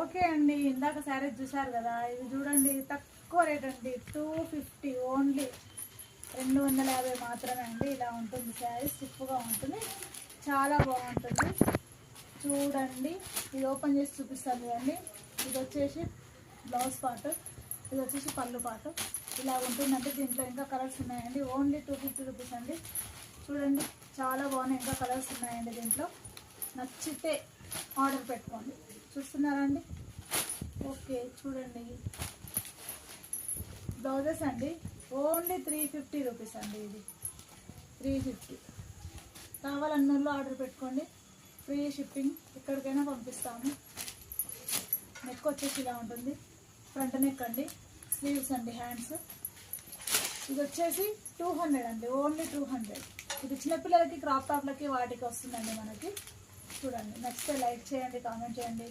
Okay అండి, ఇందాక శారీస్ చూసారు కదా, ఇది చూడండి తక్కువ రేట్ అండి, 250 ఓన్లీ, 250 మాత్రమే అండి. ఇలా ఉంటుంది శారీ, స్టిఫ్గా ఉంటుంది, చాలా బాగుంటుంది. చూడండి, ఇది ఓపెన్ చేసి చూపిస్తాను చూడండి. ఇది వచ్చేసి బ్లౌజ్ పార్ట్, ఇది వచ్చేసి పళ్ళు పార్ట్. ఇలా ఉంటుందంటే దీంట్లో ఇంకా కలర్స్ ఉన్నాయండి. ఓన్లీ 250 రూపీస్ అండి. చూడండి చాలా బాగున్నాయి, ఇంకా కలర్స్ ఉన్నాయండి దీంట్లో. నచ్చితే ఆర్డర్ పెట్టుకోండి. చూస్తున్నారా అండి? ఓకే చూడండి, బ్లౌజెస్ అండి ఓన్లీ 350 రూపీస్ అండి. ఇది 350. కావాలన్నోళ్ళు ఆర్డర్ పెట్టుకోండి, ఫ్రీ షిప్పింగ్, ఎక్కడికైనా పంపిస్తాము. నెక్ వచ్చేసి ఇలా ఉంటుంది, ఫ్రంట్ నెక్ అండి, స్లీవ్స్ అండి, హ్యాండ్స్. ఇది వచ్చేసి 200 అండి, ఓన్లీ 200. ఇది చిన్నపిల్లలకి క్రాప్ టాప్లకి వాటికి వస్తుందండి మనకి. చూడండి, నచ్చితే లైక్ చేయండి, కామెంట్ చేయండి.